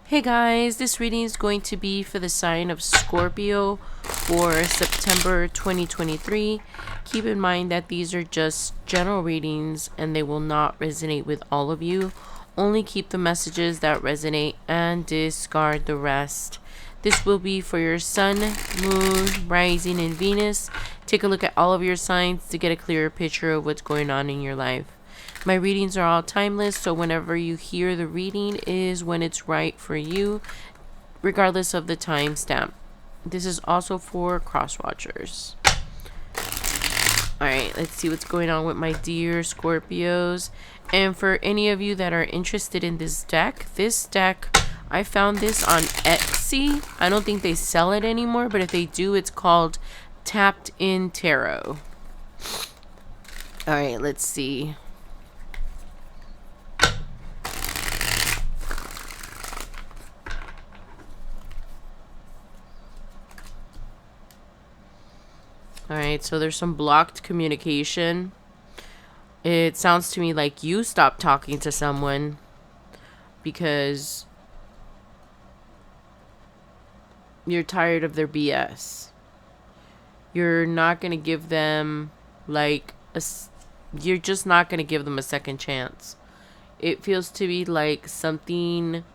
Hey guys, this reading is going to be for the sign of Scorpio for September 2023. Keep in mind that these are just general readings and they will not resonate with all of you. Only keep the messages that resonate and discard the rest. This will be for your sun, moon, rising, and Venus. Take a look at all of your signs to get a clearer picture of what's going on in your life. My readings are all timeless, so whenever you hear the reading is when it's right for you, regardless of the timestamp. This is also for cross watchers. Alright, let's see what's going on with my dear Scorpios. And for any of you that are interested in this deck, I found this on Etsy. I don't think they sell it anymore, but if they do, it's called Tapped In Tarot. Alright, let's see. Alright, so there's some blocked communication. It sounds to me like you stopped talking to someone because you're tired of their BS. You're not going to give them you're just not going to give them a second chance. It feels to be like something,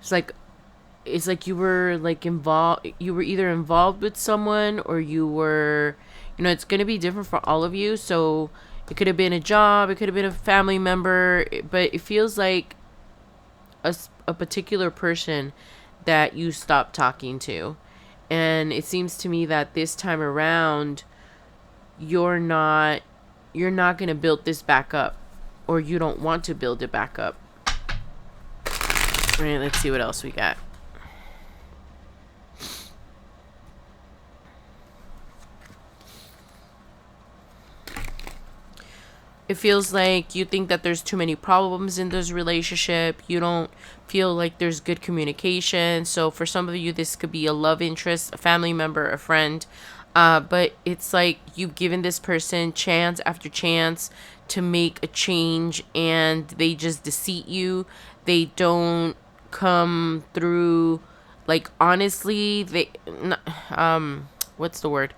it's like you were either involved with someone or you were, it's going to be different for all of you. So it could have been a job, it could have been a family member, but it feels like a particular person that you stopped talking to. And it seems to me that this time around you're not going to build this back up, or you don't want to build it back up. All right, let's see what else we got. It feels like you think that there's too many problems in this relationship. You don't feel like there's good communication. So for some of you, this could be a love interest, a family member, a friend. But it's like you've given this person chance after chance to make a change, and they just deceive you. They don't come through, like, honestly. What's the word?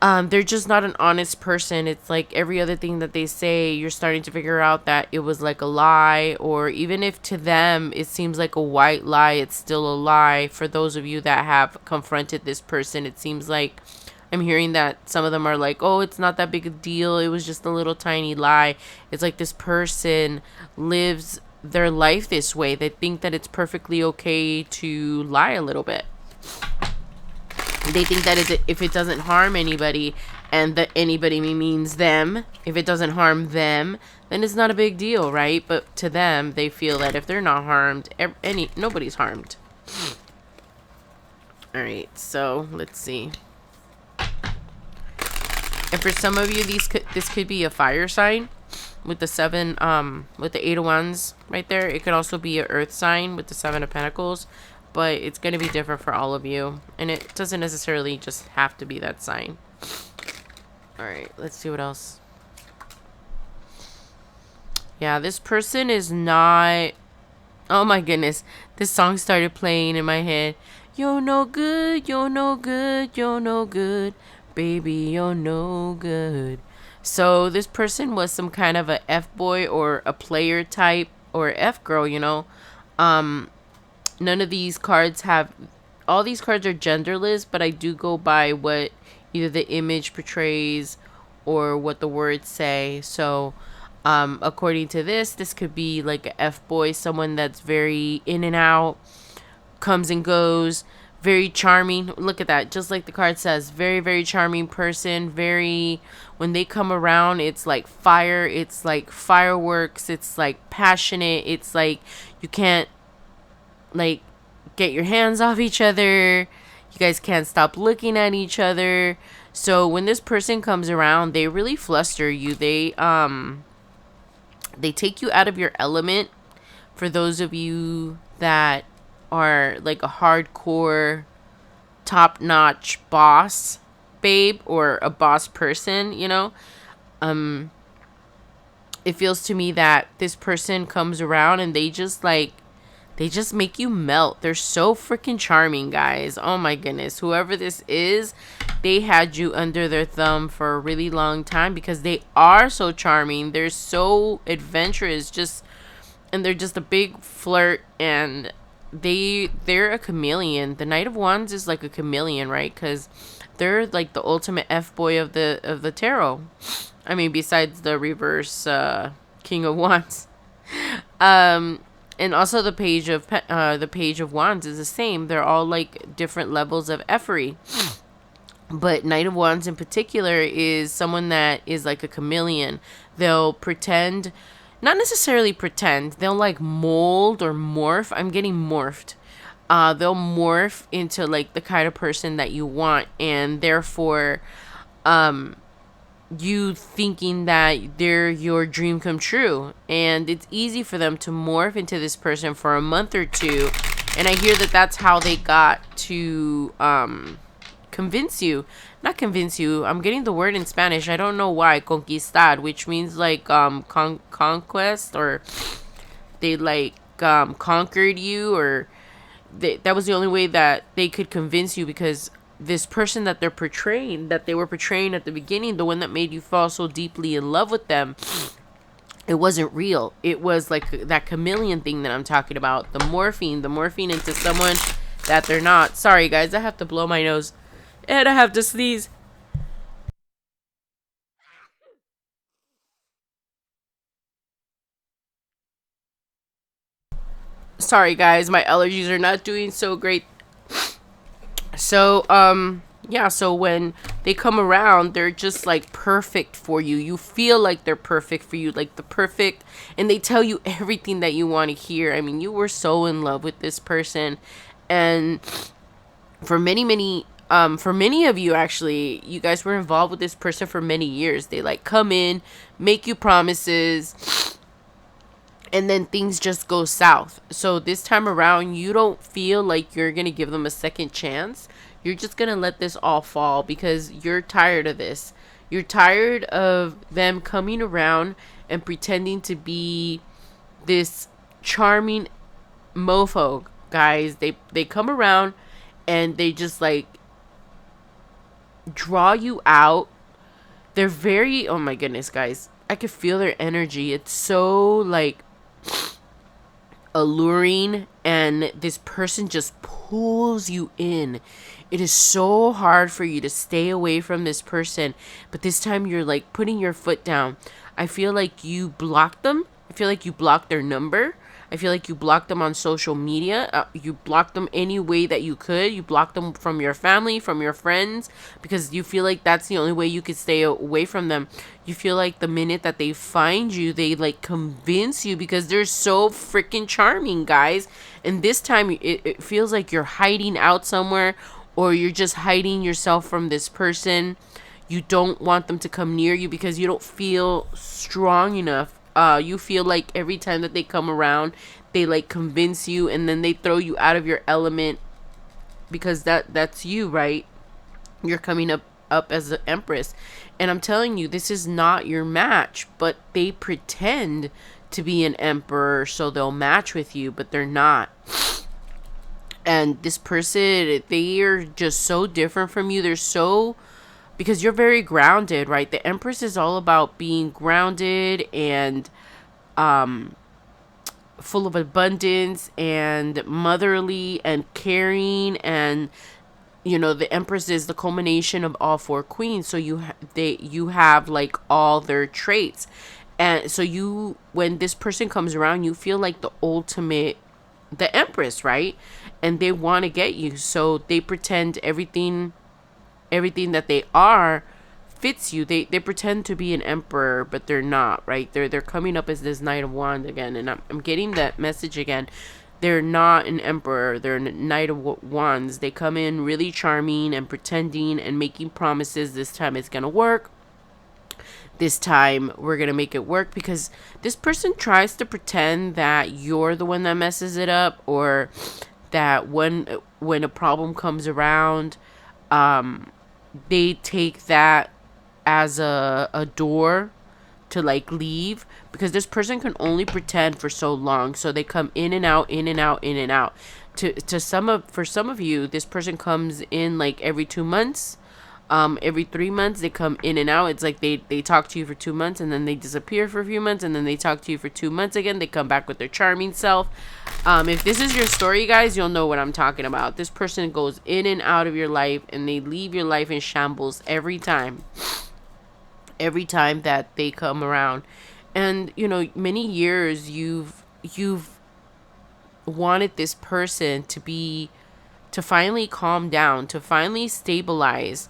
They're just not an honest person. It's like every other thing that they say, you're starting to figure out that it was like a lie, or even if to them it seems like a white lie, it's still a lie. For those of you that have confronted this person, it seems like I'm hearing that some of them are like, oh, it's not that big a deal. It was just a little tiny lie. It's like this person lives their life this way. They think that it's perfectly okay to lie a little bit. They think that if it doesn't harm anybody, and that anybody means them, if it doesn't harm them, then it's not a big deal, right? But to them, they feel that if they're not harmed, nobody's harmed. All right, so let's see. And for some of you, this could be a fire sign with the with the 8 of Wands right there. It could also be an earth sign with the 7 of Pentacles. But it's going to be different for all of you. And it doesn't necessarily just have to be that sign. Alright, let's see what else. Yeah, this person is not... Oh my goodness. This song started playing in my head. You're no good, you're no good, you're no good. Baby, you're no good. So this person was some kind of a F-boy or a player type or F-girl, None of these cards all these cards are genderless, but I do go by what either the image portrays or what the words say. So, according to this could be like a F-boy, someone that's very in and out, comes and goes, very charming. Look at that. Just like the card says, very, very charming person. When they come around, it's like fire. It's like fireworks. It's like passionate. It's like you can't, like, get your hands off each other. You guys can't stop looking at each other. So when this person comes around, they really fluster you. They take you out of your element. For those of you that are like a hardcore top-notch boss babe or a boss person, it feels to me that this person comes around and they just like They just make you melt. They're so freaking charming, guys. Oh my goodness. Whoever this is, they had you under their thumb for a really long time because they are so charming. They're so adventurous, just and they're just a big flirt, and they're a chameleon. The Knight of Wands is like a chameleon, right? Cuz they're like the ultimate F-boy of the tarot. I mean, besides the reverse King of Wands. Um and also the page of wands is the same. They're all like different levels of effery. But Knight of Wands in particular is someone that is like a chameleon. They'll pretend, not necessarily pretend, they'll like mold or morph. I'm getting morphed. They'll morph into like the kind of person that you want, and therefore, you thinking that they're your dream come true. And it's easy for them to morph into this person for a month or two. And I hear that that's how they got to convince you. Not convince you. I'm getting the word in Spanish. I don't know why. Conquistar, which means like conquest, or they like conquered you, or that was the only way that they could convince you, because this person that they were portraying at the beginning, the one that made you fall so deeply in love with them, it wasn't real. It was like that chameleon thing that I'm talking about. The morphine into someone that they're not. Sorry, guys, I have to blow my nose. And I have to sneeze. Sorry, guys, my allergies are not doing so great. So, yeah, so when they come around, they're just like perfect for you. You feel like they're perfect for you, like the perfect, and they tell you everything that you want to hear. I mean, you were so in love with this person, and for many of you, actually, you guys were involved with this person for many years. They like come in, make you promises, and then things just go south. So this time around, you don't feel like you're gonna give them a second chance. You're just gonna let this all fall because you're tired of this. You're tired of them coming around and pretending to be this charming mofo. Guys, they come around and they just like draw you out. They're very, oh my goodness, guys, I could feel their energy. It's so like alluring, and this person just pulls you in. It is so hard for you to stay away from this person, but this time you're like putting your foot down. I feel like you blocked them. I feel like you blocked their number. I feel like you blocked them on social media. You blocked them any way that you could. You blocked them from your family, from your friends, because you feel like that's the only way you could stay away from them. You feel like the minute that they find you, they like convince you because they're so freaking charming, guys. And this time it feels like you're hiding out somewhere, or you're just hiding yourself from this person. You don't want them to come near you because you don't feel strong enough. You feel like every time that they come around, they like convince you, and then they throw you out of your element, because that's you, right? You're coming up as the empress, and I'm telling you, this is not your match. But they pretend to be an emperor, so they'll match with you, but they're not. And this person, they are just so different from you. They're so, because you're very grounded, right? The empress is all about being grounded and full of abundance and motherly and caring. And the empress is the culmination of all four queens, so you have like all their traits. And so when this person comes around, you feel like the empress, right? And they want to get you, so they pretend everything that they are fits you. They pretend to be an emperor, but they're not, right? They're coming up as this Knight of Wands again, and I'm getting that message again. They're not an emperor. They're a Knight of Wands. They come in really charming and pretending and making promises. This time it's gonna work. This time we're gonna make it work, because this person tries to pretend that you're the one that messes it up, or that when a problem comes around, they take that as a door to like leave, because this person can only pretend for so long. So they come in and out, in and out, in and out. For some of you, this person comes in like every 2 months. Every 3 months they come in and out. It's like they talk to you for 2 months and then they disappear for a few months, and then they talk to you for 2 months again. They come back with their charming self. If this is your story, guys, you'll know what I'm talking about. This person goes in and out of your life, and they leave your life in shambles every time that they come around. And many years you've wanted this person to finally calm down, to finally stabilize.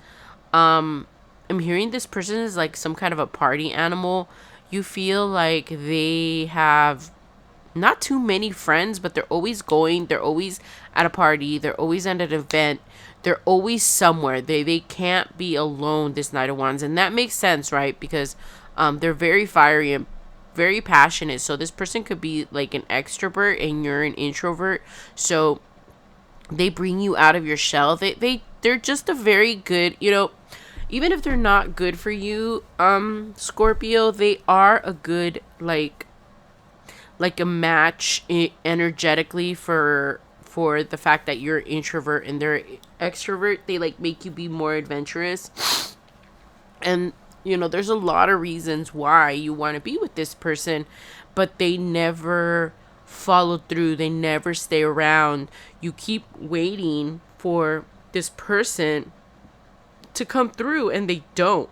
I'm hearing this person is like some kind of a party animal. You feel like they have not too many friends, but they're always going, they're always at a party, they're always at an event, they're always somewhere. They can't be alone, this Knight of Wands. And that makes sense, right? Because they're very fiery and very passionate. So this person could be like an extrovert and you're an introvert. So they bring you out of your shell. They're just a very good, even if they're not good for you, Scorpio, they are a good like a match energetically for the fact that you're introvert and they're extrovert. They like make you be more adventurous. And there's a lot of reasons why you want to be with this person, but they never follow through. They never stay around. You keep waiting for this person to come through and they don't.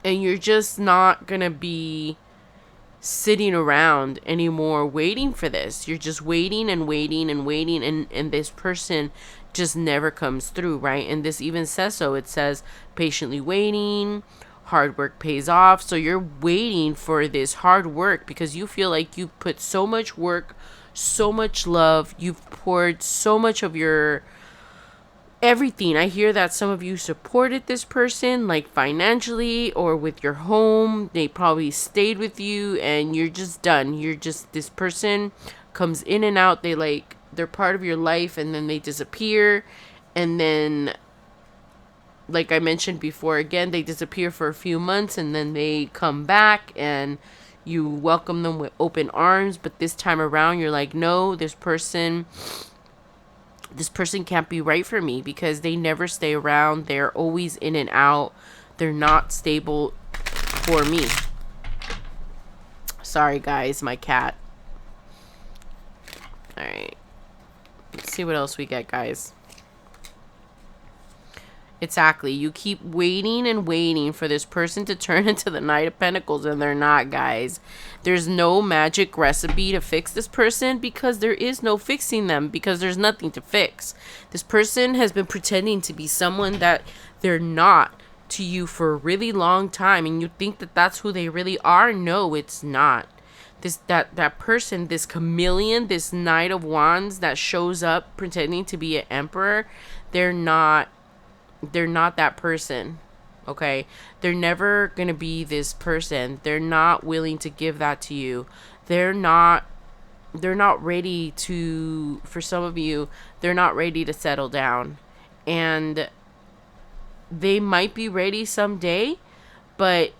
And you're just not gonna be sitting around anymore waiting for this. You're just waiting and waiting and waiting, and this person just never comes through, right? And this even says so. It says patiently waiting, hard work pays off. So you're waiting for this hard work because you feel like you've put so much work, so much love, you've poured so much of your everything. I hear that some of you supported this person, like financially or with your home. They probably stayed with you and you're just done. This person comes in and out. They're part of your life and then they disappear. And then, like I mentioned before, again, they disappear for a few months and then they come back and you welcome them with open arms. But this time around, you're like, no, this person can't be right for me because they never stay around. They're always in and out. They're not stable for me. Sorry, guys, my cat. All right. Let's see what else we get, guys. Exactly. You keep waiting and waiting for this person to turn into the Knight of Pentacles, and they're not, guys. There's no magic recipe to fix this person because there is no fixing them because there's nothing to fix. This person has been pretending to be someone that they're not to you for a really long time, and you think that that's who they really are. No, it's not. That person, this chameleon, this Knight of Wands that shows up pretending to be an emperor, they're not that person. Okay, they're never gonna be this person. They're not willing to give that to you. They're not ready to, for some of you, they're not ready to settle down. And they might be ready someday, but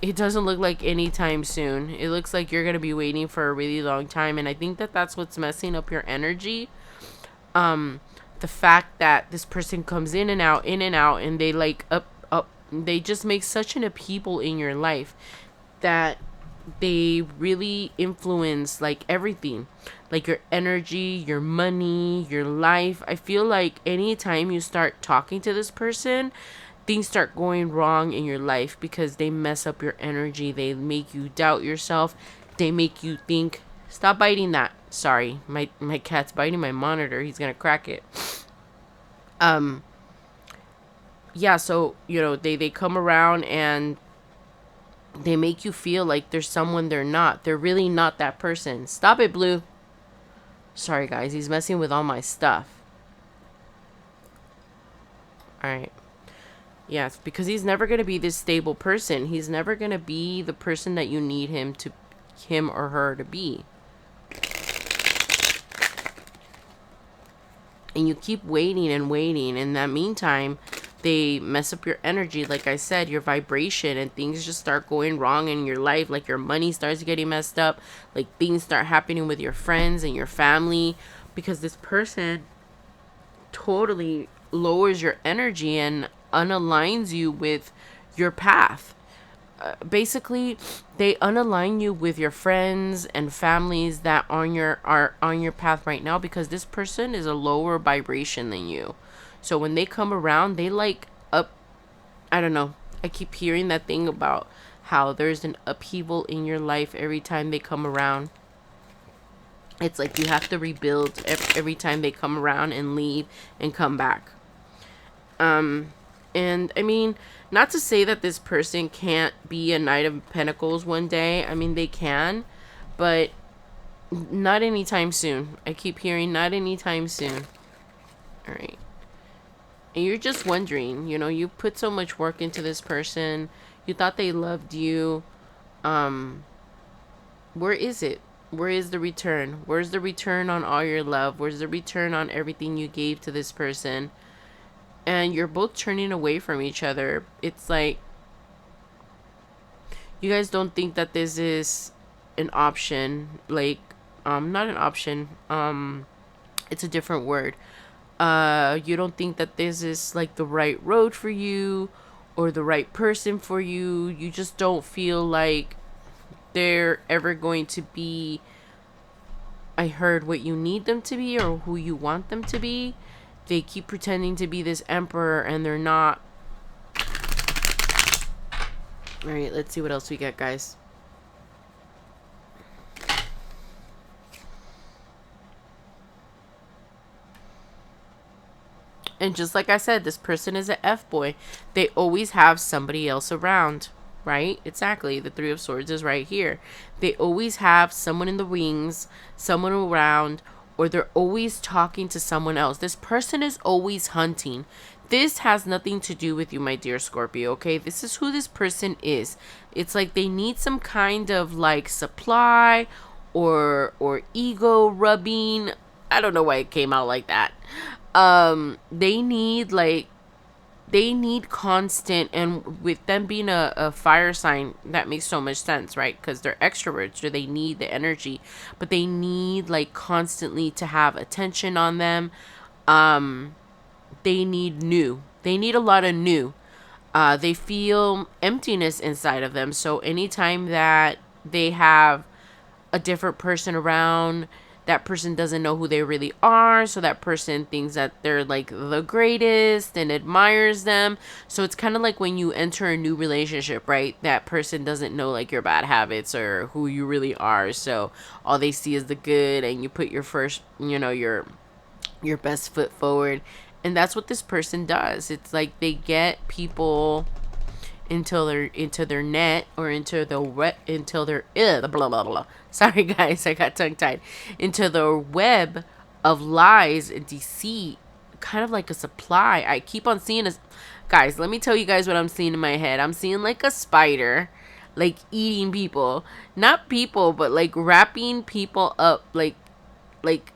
it doesn't look like anytime soon. It looks like you're gonna be waiting for a really long time, and I think that that's what's messing up your energy. The fact that this person comes in and out, and they like they just make such an upheaval in your life that they really influence like everything, like your energy, your money, your life. I feel like anytime you start talking to this person, things start going wrong in your life because they mess up your energy. They make you doubt yourself. They make you think. Stop biting that. Sorry, my cat's biting my monitor. He's gonna crack it. Yeah, so they come around and they make you feel like there's someone they're not. They're really not that person. Stop it, Blue. Sorry, guys. He's messing with all my stuff. Alright. Yes, because he's never going to be this stable person. He's never going to be the person that you need him or her to be. And you keep waiting and waiting. In that meantime, They mess up your energy, like I said, your vibration, and things just start going wrong in your life. Like your money starts getting messed up, like things start happening with your friends and your family, because this person totally lowers your energy and unaligns you with your path. Basically, they unalign you with your friends and families that are on your path right now, because this person is a lower vibration than you. So when they come around, they like up, I don't know. I keep hearing that thing about how there's an upheaval in your life every time they come around. It's like you have to rebuild every time they come around and leave and come back. And I mean, not to say that this person can't be a Knight of Pentacles one day. I mean, they can, but not anytime soon. I keep hearing not anytime soon. All right. And you're just wondering, you put so much work into this person. You thought they loved you. Where is it? Where is the return? Where's the return on all your love? Where's the return on everything you gave to this person? And you're both turning away from each other. It's like you guys don't think that this is an option. Like, not an option. It's a different word. You don't think that this is like the right road for you or the right person for you. You just don't feel like they're ever going to be, I heard, what you need them to be or who you want them to be. They keep pretending to be this emperor and they're not. All right, let's see what else we get, guys. And just like I said, this person is an F-boy. They always have somebody else around, right? Exactly. The Three of Swords is right here. They always have someone in the wings, someone around, or they're always talking to someone else. This person is always hunting. This has nothing to do with you, my dear Scorpio, okay? This is who this person is. It's like they need some kind of like supply or ego rubbing. I don't know why it came out like that. They need constant, and with them being a fire sign, that makes so much sense, right? Because they're extroverts, so they need the energy, but they need like constantly to have attention on them. They need new. They need a lot of new. They feel emptiness inside of them. So anytime that they have a different person around, that person doesn't know who they really are. So that person thinks that they're like the greatest and admires them. So it's kind of like when you enter a new relationship, right? That person doesn't know like your bad habits or who you really are. So all they see is the good, and you put your first, your best foot forward. And that's what this person does. It's like they get people into their net, or into the wet, until they're blah blah blah. Sorry guys, I got tongue tied. Into the web of lies and deceit, kind of like a supply. I keep on seeing this, guys. Let me tell you guys what I'm seeing in my head. I'm seeing like a spider, like eating people, not people, but like wrapping people up, like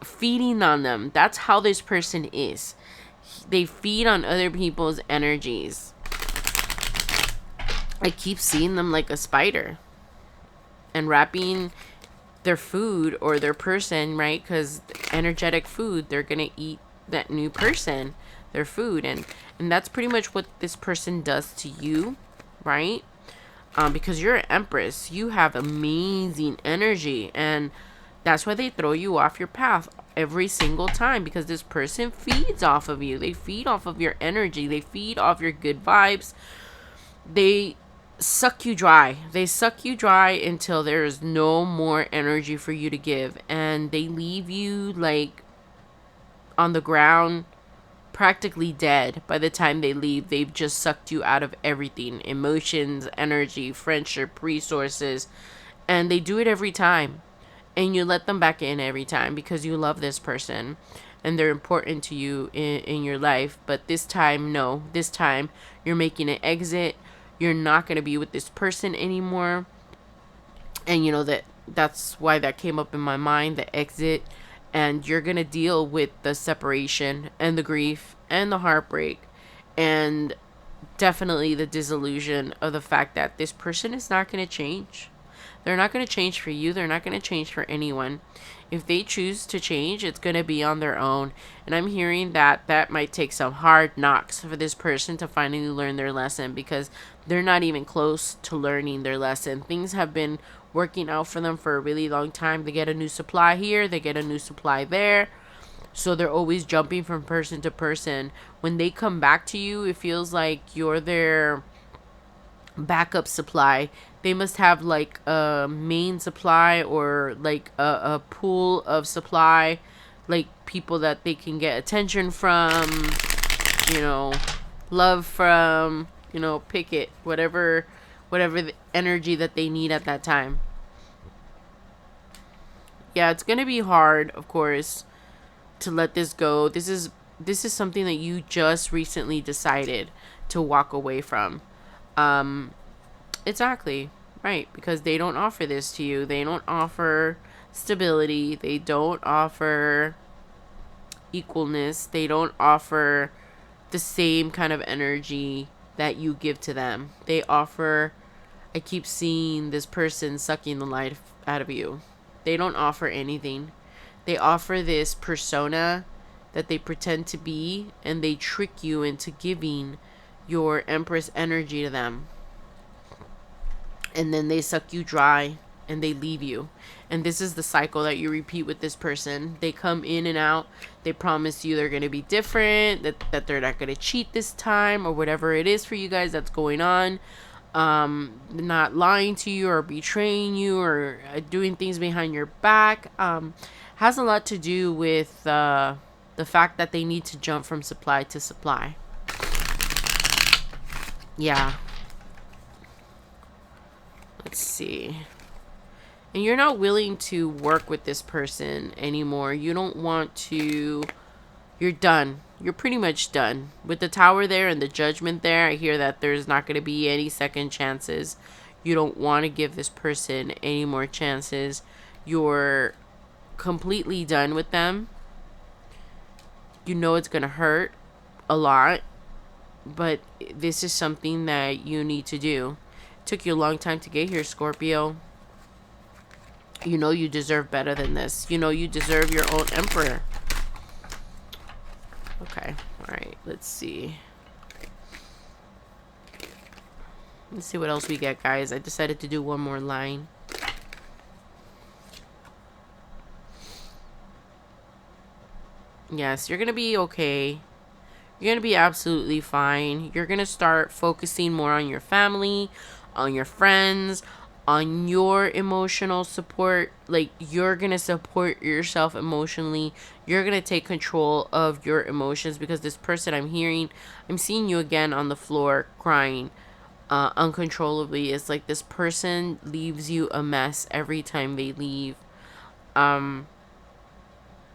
feeding on them. That's how this person is. They feed on other people's energies. I keep seeing them like a spider and wrapping their food or their person, right? Because energetic food, they're going to eat that new person, their food. And that's pretty much what this person does to you, right? Because you're an empress. You have amazing energy. And that's why they throw you off your path every single time, because this person feeds off of you. They feed off of your energy. They feed off your good vibes. They suck you dry. They suck you dry until there is no more energy for you to give, and they leave you like on the ground, practically dead. By the time they leave, they've just sucked you out of everything: emotions, energy, friendship, resources. And they do it every time, and you let them back in every time because you love this person and they're important to you in your life. But this time, no. This time you're making an exit. You're not going to be with this person anymore. And that's why that came up in my mind, the exit. And you're going to deal with the separation and the grief and the heartbreak And definitely the disillusion of the fact that this person is not going to change. They're not going to change for you. They're not going to change for anyone. If they choose to change, it's going to be on their own. And I'm hearing that that might take some hard knocks for this person to finally learn their lesson, because they're not even close to learning their lesson. Things have been working out for them for a really long time. They get a new supply here, they get a new supply there. So they're always jumping from person to person. When they come back to you, it feels like you're their backup supply. They must have like a main supply, or like a pool of supply, like people that they can get attention from, you know, love from, you know, pick it, whatever the energy that they need at that time. Yeah, it's gonna be hard, of course, to let this go. This is something that you just recently decided to walk away from. Um, exactly. Right, because they don't offer this to you. They don't offer stability. They don't offer equalness. They don't offer the same kind of energy that you give to them. They offer, I keep seeing this person sucking the life out of you. They don't offer anything. They offer this persona that they pretend to be, and they trick you into giving your Empress energy to them. And then they suck you dry and they leave you. And this is the cycle that you repeat with this person. They come in and out. They promise you they're going to be different, that they're not going to cheat this time, or whatever it is for you guys that's going on. Not lying to you or betraying you, or doing things behind your back. Has a lot to do with the fact that they need to jump from supply to supply. Yeah. Let's see. And you're not willing to work with this person anymore. You don't want to. You're done. You're pretty much done. With the tower there and the judgment there, I hear that there's not going to be any second chances. You don't want to give this person any more chances. You're completely done with them. You know it's going to hurt a lot, but this is something that you need to do. It took you a long time to get here, Scorpio. You know you deserve better than this. You know you deserve your own emperor. Okay. Alright. Let's see. Let's see what else we get, guys. I decided to do one more line. Yes, you're going to be okay. You're going to be absolutely fine. You're going to start focusing more on your family, on your friends, on your emotional support. Like, you're going to support yourself emotionally. You're going to take control of your emotions, because this person I'm seeing you again on the floor crying uncontrollably. It's like this person leaves you a mess every time they leave.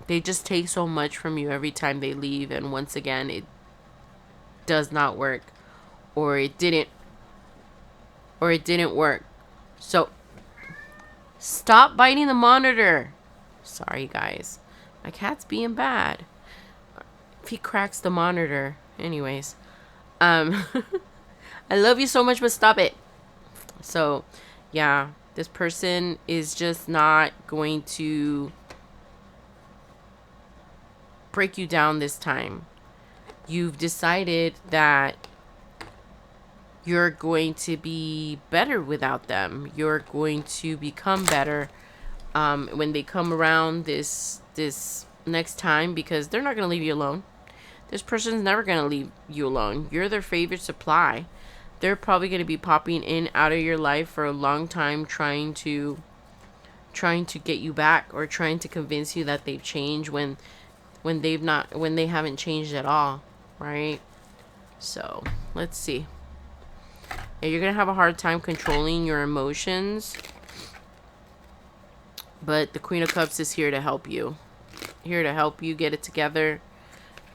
They just take so much from you every time they leave, and once again, it does not work, or it didn't work. So stop biting the monitor. Sorry, guys, my cat's being bad. If he cracks the monitor, anyways, I love you so much, but stop it. So yeah, this person is just not going to break you down this time. You've decided that you're going to be better without them. You're going to become better when they come around this next time, because they're not going to leave you alone. This person's never going to leave you alone. You're their favorite supply. They're probably going to be popping in out of your life for a long time, trying to get you back, or trying to convince you that they've changed when they haven't changed at all, right? So let's see. Yeah, you're gonna have a hard time controlling your emotions, but the Queen of Cups is here to help you. Here to help you get it together.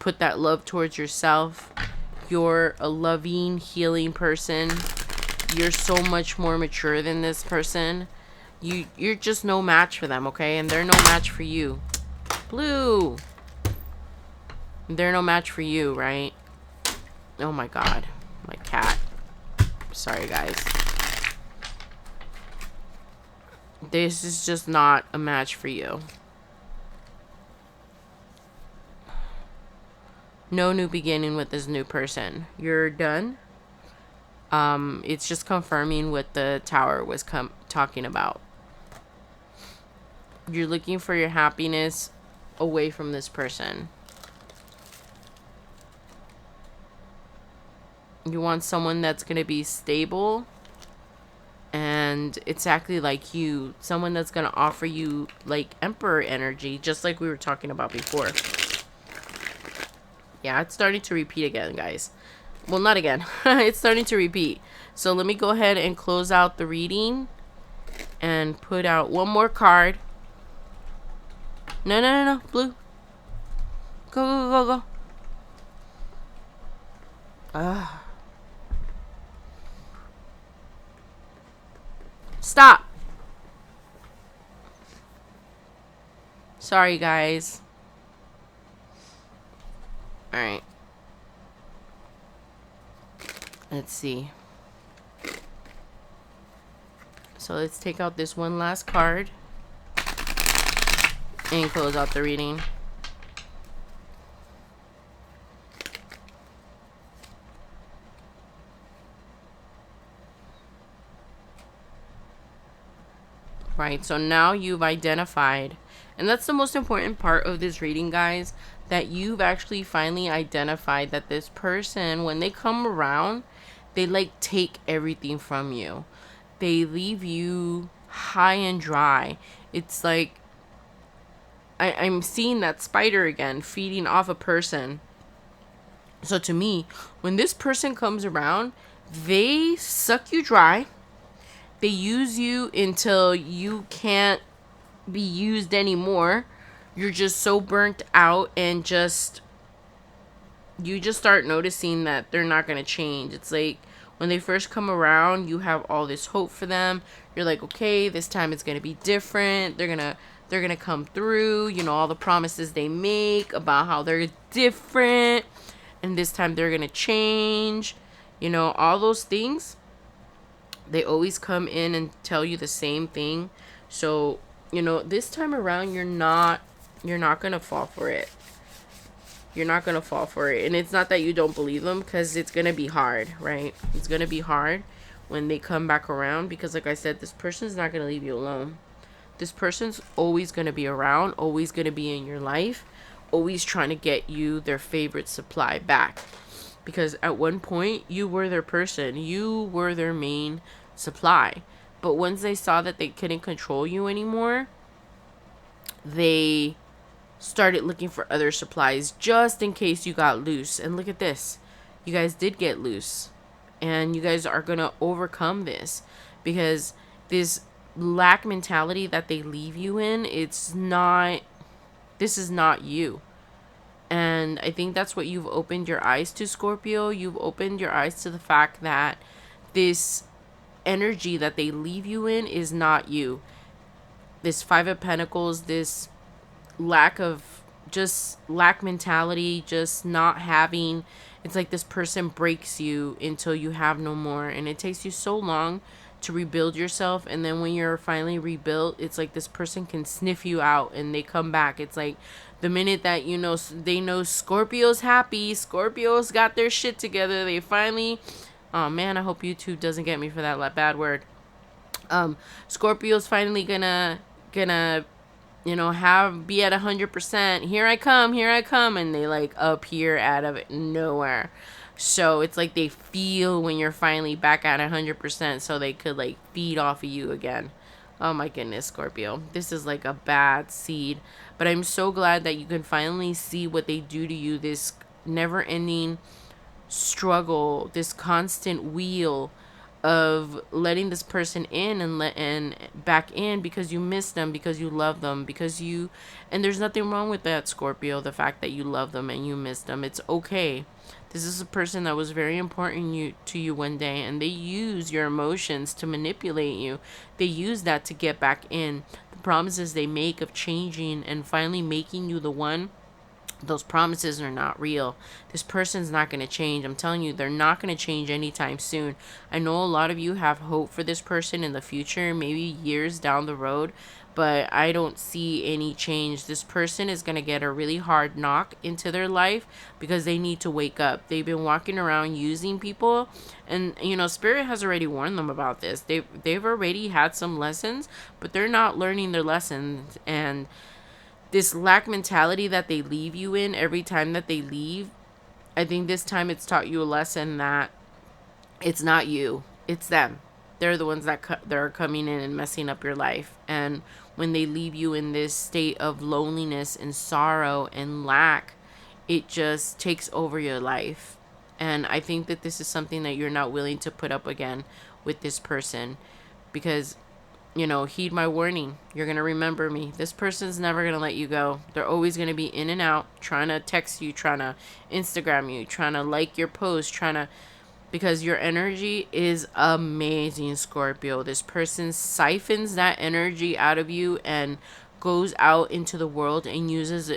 Put that love towards yourself. You're a loving, healing person. You're so much more mature than this person. You're just no match for them, okay? And they're no match for you. Blue. They're no match for you, right? Oh my god. My cat. Sorry, guys. This is just not a match for you. No new beginning with this new person. You're done. It's just confirming what the tower was talking about. You're looking for your happiness away from this person. You want someone that's going to be stable and exactly like you. Someone that's going to offer you like emperor energy, just like we were talking about before. Yeah, it's starting to repeat again, guys. Well, not again. It's starting to repeat. So let me go ahead and close out the reading and put out one more card. No, no, no, no. Blue. Go, go, go, go. Stop. Sorry, guys. Alright. Let's see. So let's take out this one last card and close out the reading. Right, so now you've identified, and that's the most important part of this reading, guys, that you've actually finally identified that this person, when they come around, they like take everything from you. They leave you high and dry. It's like I'm seeing that spider again feeding off a person. So to me, when this person comes around, they suck you dry. They use you until you can't be used anymore. You're just so burnt out, and you just start noticing that they're not going to change. It's like when they first come around, you have all this hope for them. You're like, okay, this time it's going to be different. They're going to come through, you know, all the promises they make about how they're different, and this time they're going to change. You know, all those things. They always come in and tell you the same thing. So, you know, this time around, you're not going to fall for it. You're not going to fall for it. And it's not that you don't believe them, because it's going to be hard, right? It's going to be hard when they come back around, because like I said, this person's not going to leave you alone. This person's always going to be around, always going to be in your life, always trying to get you their favorite supply back. Because at one point, you were their person. You were their main supply. But once they saw that they couldn't control you anymore, they started looking for other supplies just in case you got loose. And look at this. You guys did get loose. And you guys are going to overcome this. Because this lack mentality that they leave you in, this is not you. And I think that's what you've opened your eyes to, Scorpio. You've opened your eyes to the fact that this energy that they leave you in is not you. This Five of Pentacles, this lack mentality, just not having, it's like this person breaks you until you have no more. And it takes you so long to rebuild yourself, and then when you're finally rebuilt, it's like this person can sniff you out and they come back. It's like the minute that they know Scorpio's happy, Scorpio's got their shit together, they finally, oh man, I hope YouTube doesn't get me for that bad word. Scorpio's finally gonna be at 100%. Here I come, and they like appear out of nowhere. So it's like they feel when you're finally back at 100%, so they could like feed off of you again. Oh my goodness, Scorpio. This is like a bad seed. But I'm so glad that you can finally see what they do to you. This never-ending struggle, this constant wheel of letting this person in and back in because you miss them, because you love them, and there's nothing wrong with that, Scorpio. The fact that you love them and you miss them, it's okay. This is a person that was very important to you one day, and they use your emotions to manipulate you. They use that to get back in. The promises they make of changing and finally making you the one Those promises are not real. This person's not going to change. I'm telling you, they're not going to change anytime soon. I know a lot of you have hope for this person in the future, maybe years down the road, but I don't see any change. This person is going to get a really hard knock into their life because they need to wake up. They've been walking around using people, and Spirit has already warned them about this. They've already had some lessons, but they're not learning their lessons. And this lack mentality that they leave you in every time that they leave, I think this time it's taught you a lesson that it's not you, it's them. They're the ones that are coming in and messing up your life. And when they leave you in this state of loneliness and sorrow and lack, it just takes over your life. And I think that this is something that you're not willing to put up again with this person, because heed my warning. You're going to remember me. This person's never going to let you go. They're always going to be in and out, trying to text you, trying to Instagram you, trying to like your post, because your energy is amazing, Scorpio. This person siphons that energy out of you and goes out into the world and uses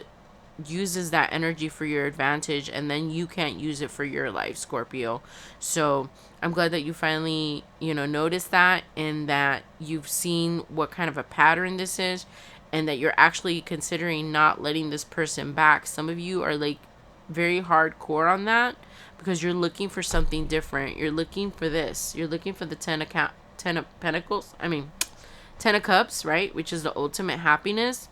that energy for your advantage, and then you can't use it for your life, Scorpio. So I'm glad that you finally noticed that, and that you've seen what kind of a pattern this is, and that you're actually considering not letting this person back. Some of you are like very hardcore on that because you're looking for something different. You're looking for this. You're looking for the 10 of pentacles. I mean, 10 of cups, right? Which is the ultimate happiness.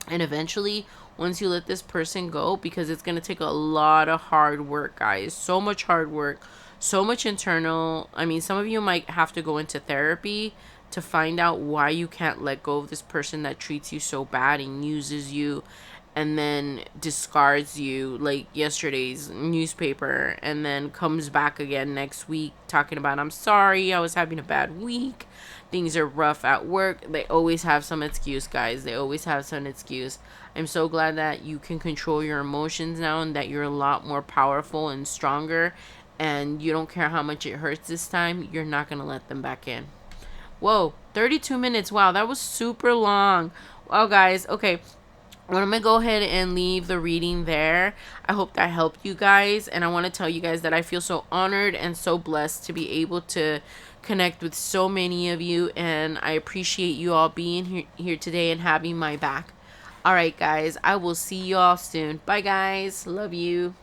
And eventually, once you let this person go, because it's going to take a lot of hard work, guys. So much hard work. So much internal. I mean, some of you might have to go into therapy to find out why you can't let go of this person that treats you so bad and uses you and then discards you like yesterday's newspaper, and then comes back again next week talking about, I'm sorry, I was having a bad week, things are rough at work. They always have some excuse, guys. They always have some excuse. I'm so glad that you can control your emotions now, and that you're a lot more powerful and stronger, and you don't care how much it hurts this time. You're not going to let them back in. Whoa, 32 minutes. Wow, that was super long. Wow, guys. Okay, I'm going to go ahead and leave the reading there. I hope that helped you guys. And I want to tell you guys that I feel so honored and so blessed to be able to connect with so many of you. And I appreciate you all being here today and having my back. All right, guys. I will see you all soon. Bye, guys. Love you.